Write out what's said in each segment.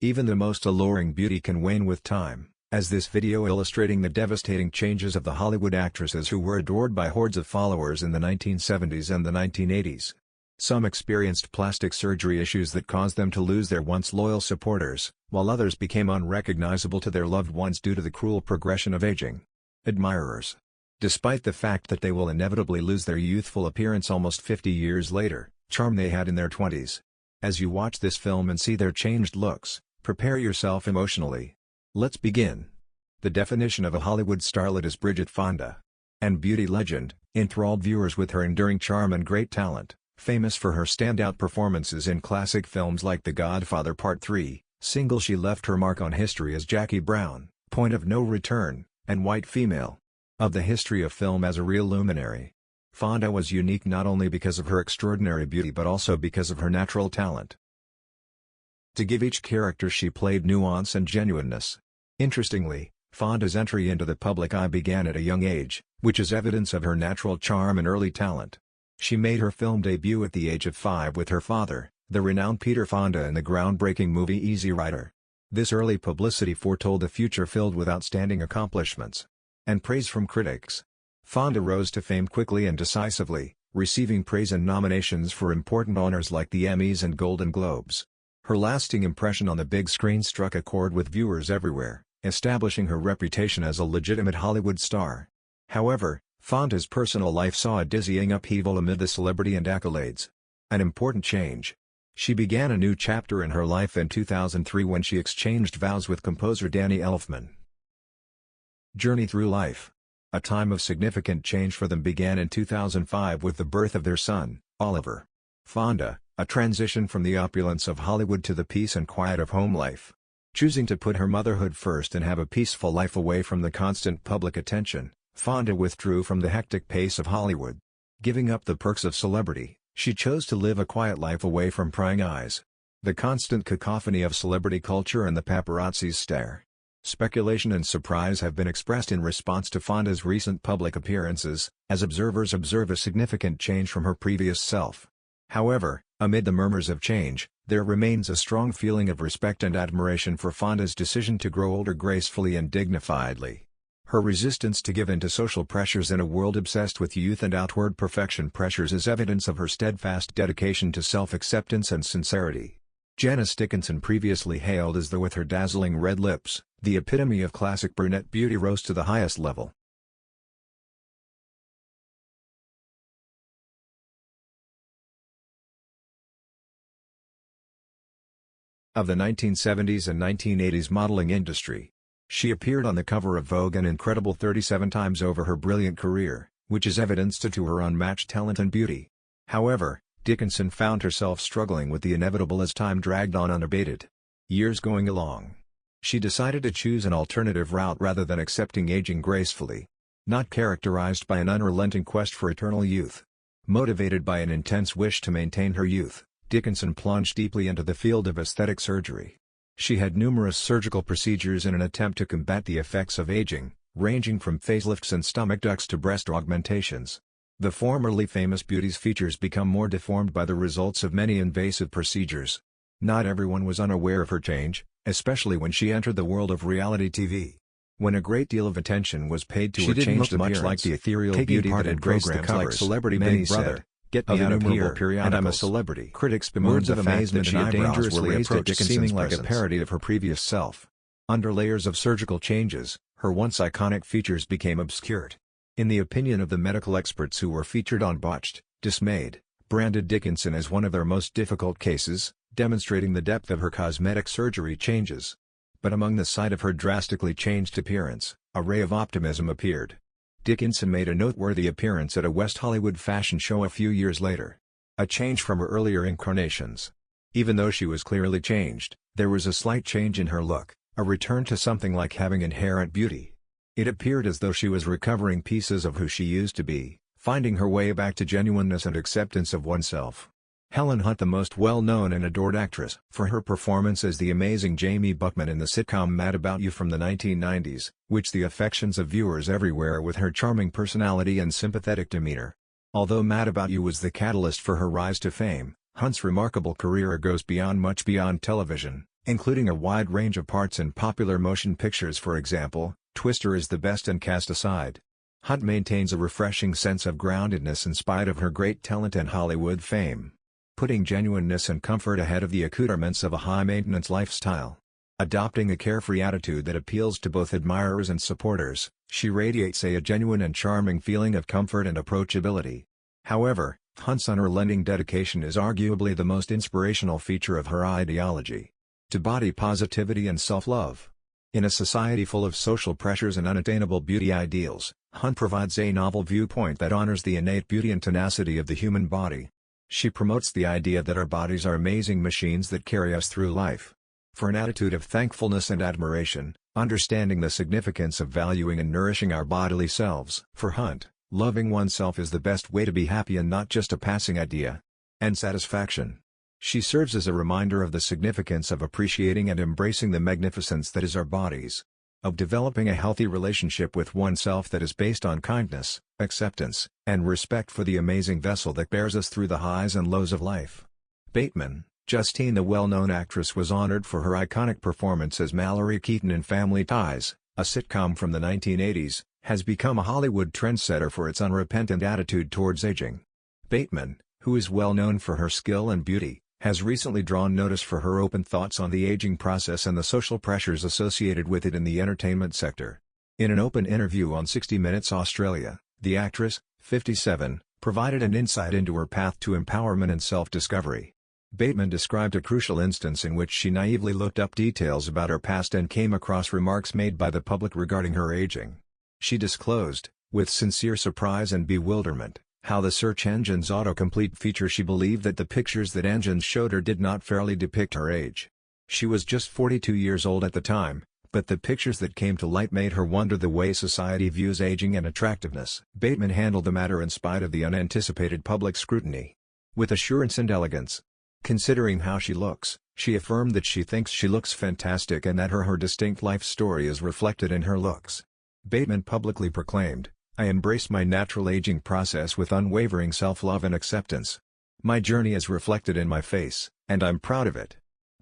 Even the most alluring beauty can wane with time, as this video illustrating the devastating changes of the Hollywood actresses who were adored by hordes of followers in the 1970s and the 1980s. Some experienced plastic surgery issues that caused them to lose their once loyal supporters, while others became unrecognizable to their loved ones due to the cruel progression of aging. Admirers. Despite the fact that they will inevitably lose their youthful appearance almost 50 years later, charm they had in their 20s. As you watch this film and see their changed looks, prepare yourself emotionally. Let's begin. The definition of a Hollywood starlet is Bridget Fonda. And beauty legend, enthralled viewers with her enduring charm and great talent, famous for her standout performances in classic films like The Godfather Part 3, Single. She left her mark on history as Jackie Brown, Point of No Return, and White Female. Of the history of film as a real luminary, Fonda was unique not only because of her extraordinary beauty but also because of her natural talent to give each character she played nuance and genuineness. Interestingly, Fonda's entry into the public eye began at a young age, which is evidence of her natural charm and early talent. She made her film debut at the age of 5 with her father, the renowned Peter Fonda, in the groundbreaking movie Easy Rider. This early publicity foretold a future filled with outstanding accomplishments and praise from critics. Fonda rose to fame quickly and decisively, receiving praise and nominations for important honors like the Emmys and Golden Globes. Her lasting impression on the big screen struck a chord with viewers everywhere, establishing her reputation as a legitimate Hollywood star. However, Fonda's personal life saw a dizzying upheaval amid the celebrity and accolades. An important change. She began a new chapter in her life in 2003 when she exchanged vows with composer Danny Elfman. Journey through life. A time of significant change for them began in 2005 with the birth of their son, Oliver. Fonda, a transition from the opulence of Hollywood to the peace and quiet of home life. Choosing to put her motherhood first and have a peaceful life away from the constant public attention, Fonda withdrew from the hectic pace of Hollywood. Giving up the perks of celebrity, she chose to live a quiet life away from prying eyes, the constant cacophony of celebrity culture and the paparazzi's stare. Speculation and surprise have been expressed in response to Fonda's recent public appearances, as observers observe a significant change from her previous self. However, amid the murmurs of change, there remains a strong feeling of respect and admiration for Fonda's decision to grow older gracefully and dignifiedly. Her resistance to give in to social pressures in a world obsessed with youth and outward perfection pressures is evidence of her steadfast dedication to self-acceptance and sincerity. Janice Dickinson, previously hailed as the with her dazzling red lips, the epitome of classic brunette beauty, rose to the highest level. Of the 1970s and 1980s modeling industry. She appeared on the cover of Vogue an incredible 37 times over her brilliant career, which is evidence to her unmatched talent and beauty. However, Dickinson found herself struggling with the inevitable as time dragged on unabated. Years going along, she decided to choose an alternative route rather than accepting aging gracefully. Not characterized by an unrelenting quest for eternal youth. Motivated by an intense wish to maintain her youth, Dickinson plunged deeply into the field of aesthetic surgery. She had numerous surgical procedures in an attempt to combat the effects of aging, ranging from facelifts and stomach ducts to breast augmentations. The formerly famous beauty's features become more deformed by the results of many invasive procedures. Not everyone was unaware of her change, especially when she entered the world of reality TV. When a great deal of attention was paid to her changed appearance, much like the ethereal beauty that had graced the covers like Celebrity Big Brother, Get Me Out of Here, and I'm a Celebrity. Critics bemoaned the fact that she dangerously approached seeming like a parody of her previous self. Under layers of surgical changes, her once iconic features became obscured. In the opinion of the medical experts who were featured on Botched, Dismayed, branded Dickinson as one of their most difficult cases, demonstrating the depth of her cosmetic surgery changes. But among the sight of her drastically changed appearance, a ray of optimism appeared. Dickinson made a noteworthy appearance at a West Hollywood fashion show a few years later. A change from her earlier incarnations. Even though she was clearly changed, there was a slight change in her look, a return to something like having inherent beauty. It appeared as though she was recovering pieces of who she used to be, finding her way back to genuineness and acceptance of oneself. Helen Hunt, the most well-known and adored actress for her performance as the amazing Jamie Buckman in the sitcom Mad About You from the 1990s, which the affections of viewers everywhere with her charming personality and sympathetic demeanor. Although Mad About You was the catalyst for her rise to fame, Hunt's remarkable career goes much beyond television. including a wide range of parts in popular motion pictures. For example, Twister is the best and Cast Aside. Hunt maintains a refreshing sense of groundedness in spite of her great talent and Hollywood fame, putting genuineness and comfort ahead of the accoutrements of a high-maintenance lifestyle. Adopting a carefree attitude that appeals to both admirers and supporters, she radiates a genuine and charming feeling of comfort and approachability. However, Hunt's unrelenting dedication is arguably the most inspirational feature of her ideology to body positivity and self-love. In a society full of social pressures and unattainable beauty ideals, Hunt provides a novel viewpoint that honors the innate beauty and tenacity of the human body. She promotes the idea that our bodies are amazing machines that carry us through life. For an attitude of thankfulness and admiration, understanding the significance of valuing and nourishing our bodily selves. For Hunt, loving oneself is the best way to be happy and not just a passing idea. And satisfaction. She serves as a reminder of the significance of appreciating and embracing the magnificence that is our bodies. Of developing a healthy relationship with oneself that is based on kindness, acceptance, and respect for the amazing vessel that bears us through the highs and lows of life. Bateman, Justine. The well-known actress was honored for her iconic performance as Mallory Keaton in Family Ties, a sitcom from the 1980s, has become a Hollywood trendsetter for its unrepentant attitude towards aging. Bateman, who is well known for her skill and beauty, has recently drawn notice for her open thoughts on the aging process and the social pressures associated with it in the entertainment sector. In an open interview on 60 Minutes Australia, the actress, 57, provided an insight into her path to empowerment and self-discovery. Bateman described a crucial instance in which she naively looked up details about her past and came across remarks made by the public regarding her aging. She disclosed, with sincere surprise and bewilderment, how the search engine's autocomplete feature she believed that the pictures that engines showed her did not fairly depict her age. She was just 42 years old at the time, but the pictures that came to light made her wonder the way society views aging and attractiveness. Bateman handled the matter in spite of the unanticipated public scrutiny with assurance and elegance. Considering how she looks, she affirmed that she thinks she looks fantastic and that her distinct life story is reflected in her looks. Bateman publicly proclaimed, "I embrace my natural aging process with unwavering self-love and acceptance. My journey is reflected in my face, and I'm proud of it."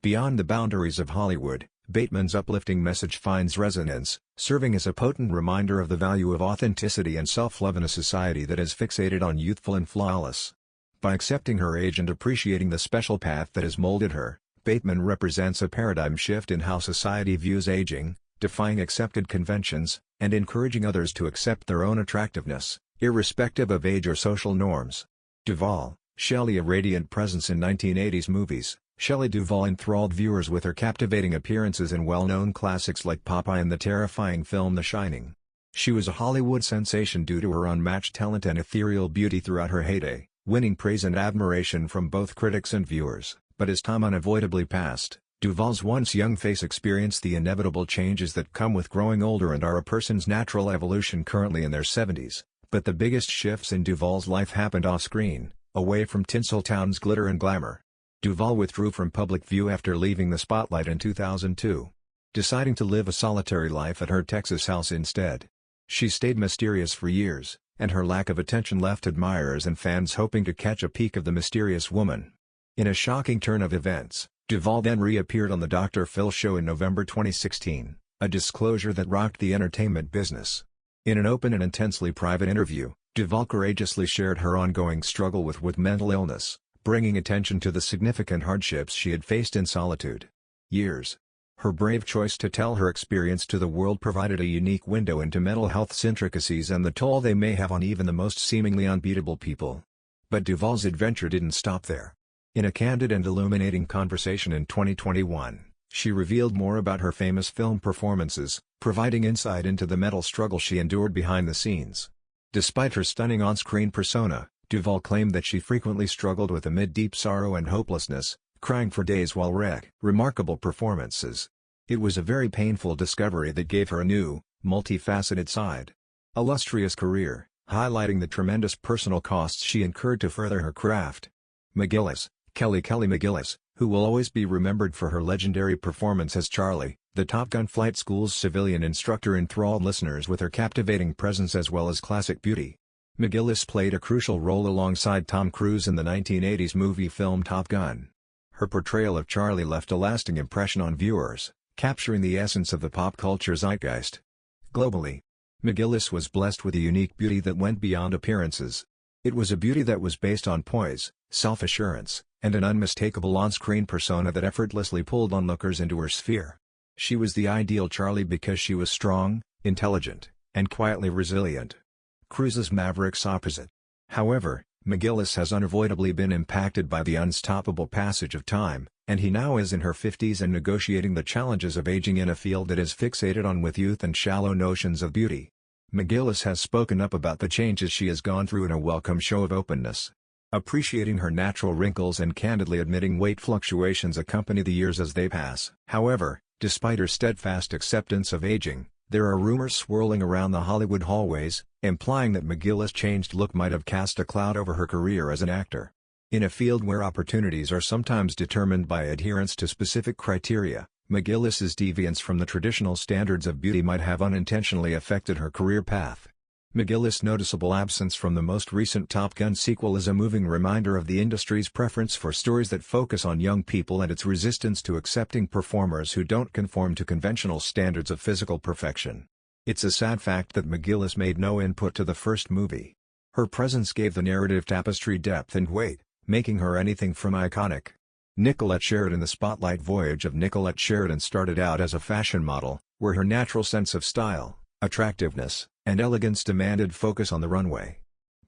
Beyond the boundaries of Hollywood, Bateman's uplifting message finds resonance, serving as a potent reminder of the value of authenticity and self-love in a society that is fixated on youthful and flawless. By accepting her age and appreciating the special path that has molded her, Bateman represents a paradigm shift in how society views aging, defying accepted conventions, and encouraging others to accept their own attractiveness, irrespective of age or social norms. Duvall, Shelley. A radiant presence in 1980s movies, Shelley Duvall enthralled viewers with her captivating appearances in well-known classics like Popeye and the terrifying film The Shining. She was a Hollywood sensation due to her unmatched talent and ethereal beauty throughout her heyday, winning praise and admiration from both critics and viewers. But as time unavoidably passed, Duvall's once young face experienced the inevitable changes that come with growing older and are a person's natural evolution. Currently in their 70s, but the biggest shifts in Duvall's life happened off-screen, away from Tinseltown's glitter and glamour. Duvall withdrew from public view after leaving the spotlight in 2002, deciding to live a solitary life at her Texas house instead. She stayed mysterious for years, and her lack of attention left admirers and fans hoping to catch a peek of the mysterious woman. In a shocking turn of events, Duvall then reappeared on the Dr. Phil show in November 2016, a disclosure that rocked the entertainment business. In an open and intensely private interview, Duvall courageously shared her ongoing struggle with mental illness, bringing attention to the significant hardships she had faced in solitude. Her brave choice to tell her experience to the world provided a unique window into mental health's intricacies and the toll they may have on even the most seemingly unbeatable people. But Duvall's adventure didn't stop there. In a candid and illuminating conversation in 2021, she revealed more about her famous film performances, providing insight into the mental struggle she endured behind the scenes. Despite her stunning on-screen persona, Duvall claimed that she frequently struggled with amid deep sorrow and hopelessness, crying for days while remarkable performances. It was a very painful discovery that gave her a new, multifaceted side. Illustrious career, highlighting the tremendous personal costs she incurred to further her craft. McGillis, Kelly McGillis, who will always be remembered for her legendary performance as Charlie, the Top Gun flight school's civilian instructor, enthralled listeners with her captivating presence as well as classic beauty. McGillis played a crucial role alongside Tom Cruise in the 1980s movie film Top Gun. Her portrayal of Charlie left a lasting impression on viewers, capturing the essence of the pop culture zeitgeist. Globally, McGillis was blessed with a unique beauty that went beyond appearances. It was a beauty that was based on poise, self-assurance, and an unmistakable on-screen persona that effortlessly pulled onlookers into her sphere. She was the ideal Charlie because she was strong, intelligent, and quietly resilient. Cruise's Maverick's opposite. However, McGillis has unavoidably been impacted by the unstoppable passage of time, and he now is in her 50s and negotiating the challenges of aging in a field that is fixated on with youth and shallow notions of beauty. McGillis has spoken up about the changes she has gone through in a welcome show of openness. Appreciating her natural wrinkles and candidly admitting weight fluctuations accompany the years as they pass. However, despite her steadfast acceptance of aging, there are rumors swirling around the Hollywood hallways, implying that McGillis' changed look might have cast a cloud over her career as an actor. In a field where opportunities are sometimes determined by adherence to specific criteria, McGillis's deviance from the traditional standards of beauty might have unintentionally affected her career path. McGillis' noticeable absence from the most recent Top Gun sequel is a moving reminder of the industry's preference for stories that focus on young people and its resistance to accepting performers who don't conform to conventional standards of physical perfection. It's a sad fact that McGillis made no input to the first movie. Her presence gave the narrative tapestry depth and weight, making her anything from iconic. Nicolette Sheridan. The spotlight voyage of Nicolette Sheridan started out as a fashion model, where her natural sense of style, attractiveness, and elegance demanded focus on the runway.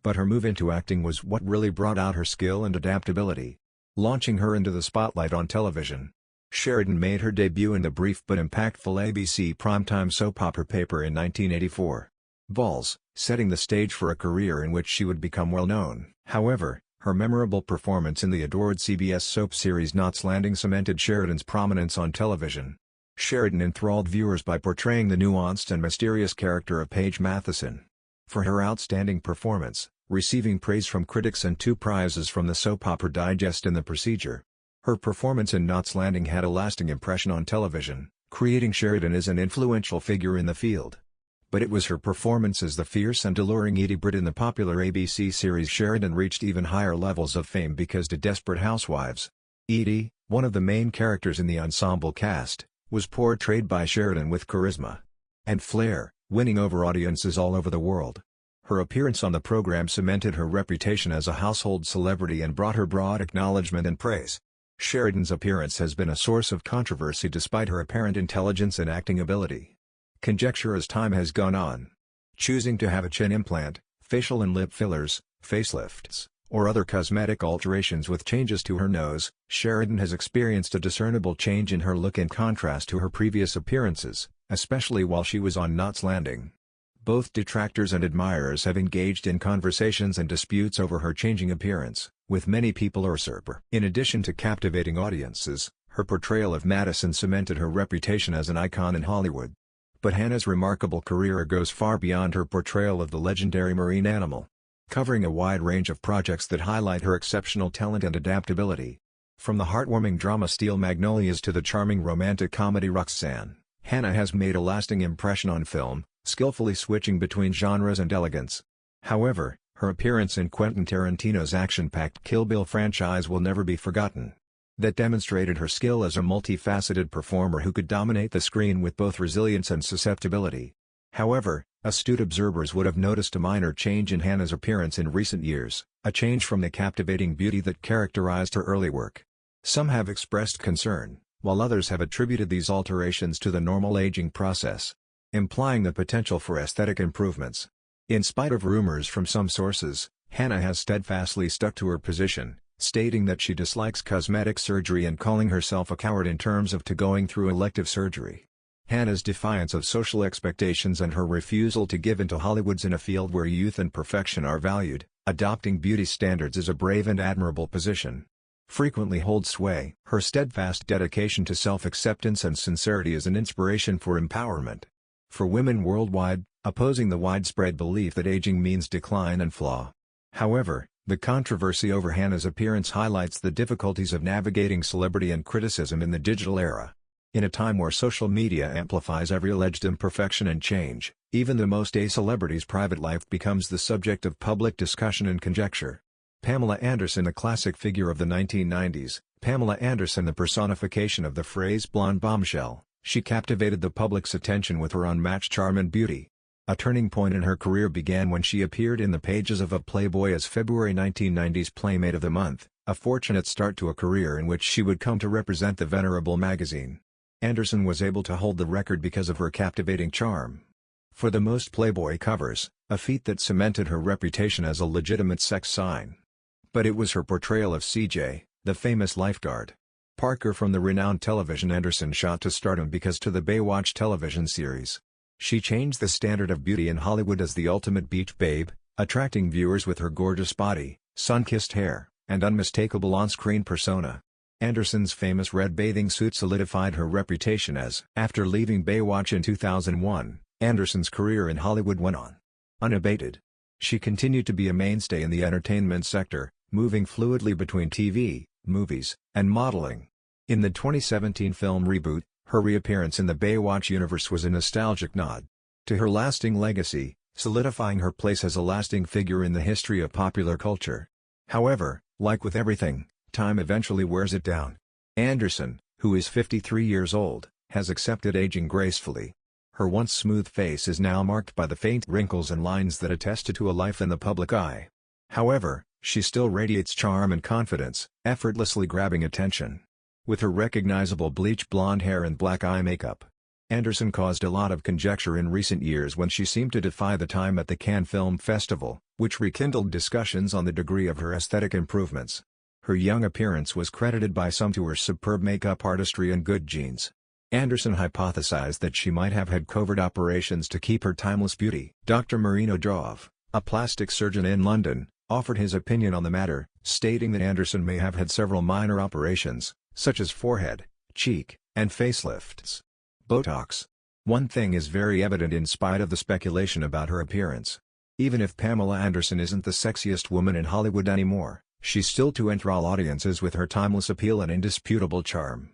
But her move into acting was what really brought out her skill and adaptability, launching her into the spotlight on television. Sheridan made her debut in the brief but impactful ABC primetime soap opera Paper in 1984. Balls, setting the stage for a career in which she would become well known. However, her memorable performance in the adored CBS soap series Knots Landing cemented Sheridan's prominence on television. Sheridan enthralled viewers by portraying the nuanced and mysterious character of Paige Matheson. For her outstanding performance, receiving praise from critics and 2 prizes from the Soap Opera Digest in the procedure. Her performance in Knots Landing had a lasting impression on television, creating Sheridan as an influential figure in the field. But it was her performance as the fierce and alluring Edie Britt in the popular ABC series Sheridan reached even higher levels of fame because to Desperate Housewives. Edie, one of the main characters in the ensemble cast, was portrayed by Sheridan with charisma and flair, winning over audiences all over the world. Her appearance on the program cemented her reputation as a household celebrity and brought her broad acknowledgement and praise. Sheridan's appearance has been a source of controversy despite her apparent intelligence and acting ability. Conjecture as time has gone on. Choosing to have a chin implant, facial and lip fillers, facelifts, or other cosmetic alterations with changes to her nose, Sheridan has experienced a discernible change in her look in contrast to her previous appearances, especially while she was on Knots Landing. Both detractors and admirers have engaged in conversations and disputes over her changing appearance, with many people usurper. In addition to captivating audiences, her portrayal of Madison cemented her reputation as an icon in Hollywood. But Hannah's remarkable career goes far beyond her portrayal of the legendary marine animal, covering a wide range of projects that highlight her exceptional talent and adaptability. From the heartwarming drama Steel Magnolias to the charming romantic comedy Roxanne, Hannah has made a lasting impression on film, skillfully switching between genres and elegance. However, her appearance in Quentin Tarantino's action-packed Kill Bill franchise will never be forgotten. That demonstrated her skill as a multifaceted performer who could dominate the screen with both resilience and susceptibility. However, astute observers would have noticed a minor change in Hannah's appearance in recent years, a change from the captivating beauty that characterized her early work. Some have expressed concern, while others have attributed these alterations to the normal aging process, implying the potential for aesthetic improvements. In spite of rumors from some sources, Hannah has steadfastly stuck to her position, stating that she dislikes cosmetic surgery and calling herself a coward in terms of going through elective surgery. Hannah's defiance of social expectations and her refusal to give in to Hollywood's in a field where youth and perfection are valued, adopting beauty standards is a brave and admirable position. Frequently holds sway. Her steadfast dedication to self-acceptance and sincerity is an inspiration for empowerment. For women worldwide, opposing the widespread belief that aging means decline and flaw. However, the controversy over Hannah's appearance highlights the difficulties of navigating celebrity and criticism in the digital era. In a time where social media amplifies every alleged imperfection and change, even the most celebrity's private life becomes the subject of public discussion and conjecture. Pamela Anderson, a classic figure of the 1990s, Pamela Anderson, the personification of the phrase blonde bombshell, she captivated the public's attention with her unmatched charm and beauty. A turning point in her career began when she appeared in the pages of a Playboy as February 1990's Playmate of the Month, a fortunate start to a career in which she would come to represent the venerable magazine. Anderson was able to hold the record because of her captivating charm. For the most Playboy covers, a feat that cemented her reputation as a legitimate sex sign. But it was her portrayal of CJ, the famous lifeguard Parker from the renowned television Anderson shot to stardom because to the Baywatch television series. She changed the standard of beauty in Hollywood as the ultimate beach babe, attracting viewers with her gorgeous body, sun-kissed hair, and unmistakable on-screen persona. Anderson's famous red bathing suit solidified her reputation as. After leaving Baywatch in 2001, Anderson's career in Hollywood went on unabated. She continued to be a mainstay in the entertainment sector, moving fluidly between TV, movies, and modeling. In the 2017 film Reboot, her reappearance in the Baywatch universe was a nostalgic nod to her lasting legacy, solidifying her place as a lasting figure in the history of popular culture. However, like with everything, time eventually wears it down. Anderson, who is 53 years old, has accepted aging gracefully. Her once smooth face is now marked by the faint wrinkles and lines that attested to a life in the public eye. However, she still radiates charm and confidence, effortlessly grabbing attention. With her recognizable bleach blonde hair and black eye makeup, Anderson caused a lot of conjecture in recent years when she seemed to defy the time at the Cannes Film Festival, which rekindled discussions on the degree of her aesthetic improvements. Her young appearance was credited by some to her superb makeup artistry and good genes. Anderson hypothesized that she might have had covert operations to keep her timeless beauty. Dr. Marino Jove, a plastic surgeon in London, offered his opinion on the matter, stating that Anderson may have had several minor operations, such as forehead, cheek, and facelifts. Botox. One thing is very evident in spite of the speculation about her appearance. Even if Pamela Anderson isn't the sexiest woman in Hollywood anymore, she's still to enthrall audiences with her timeless appeal and indisputable charm.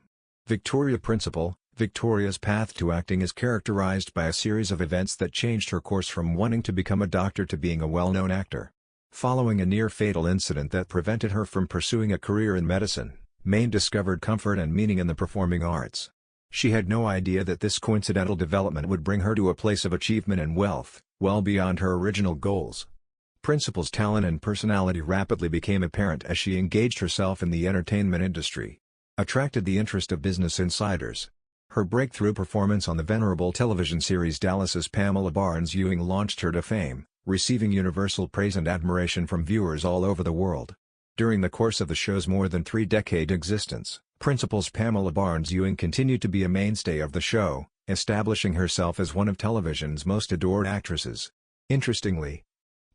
Victoria Principal. Victoria's path to acting is characterized by a series of events that changed her course from wanting to become a doctor to being a well-known actor. Following a near-fatal incident that prevented her from pursuing a career in medicine, Maine discovered comfort and meaning in the performing arts. She had no idea that this coincidental development would bring her to a place of achievement and wealth, well beyond her original goals. Principal's talent and personality rapidly became apparent as she engaged herself in the entertainment industry, attracted the interest of Business Insiders. Her breakthrough performance on the venerable television series Dallas's Pamela Barnes Ewing launched her to fame, receiving universal praise and admiration from viewers all over the world. During the course of the show's more than three-decade existence, Principal's Pamela Barnes Ewing continued to be a mainstay of the show, establishing herself as one of television's most adored actresses. Interestingly,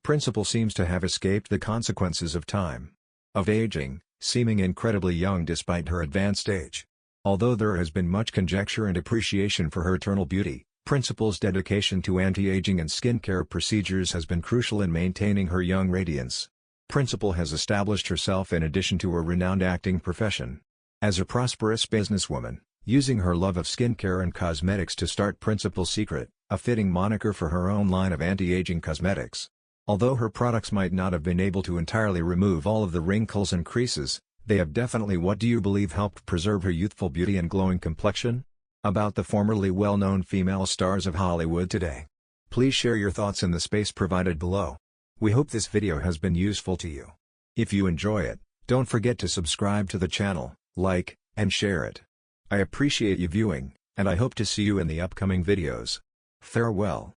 Principal seems to have escaped the consequences of time, of aging, seeming incredibly young despite her advanced age. Although there has been much conjecture and appreciation for her eternal beauty, Principal's dedication to anti-aging and skincare procedures has been crucial in maintaining her young radiance. Principal has established herself in addition to her renowned acting profession as a prosperous businesswoman, using her love of skincare and cosmetics to start Principal Secret, a fitting moniker for her own line of anti-aging cosmetics. Although her products might not have been able to entirely remove all of the wrinkles and creases, they have definitely helped preserve her youthful beauty and glowing complexion? About the formerly well-known female stars of Hollywood today. Please share your thoughts in the space provided below. We hope this video has been useful to you. If you enjoy it, don't forget to subscribe to the channel, like, and share it. I appreciate you viewing, and I hope to see you in the upcoming videos. Farewell.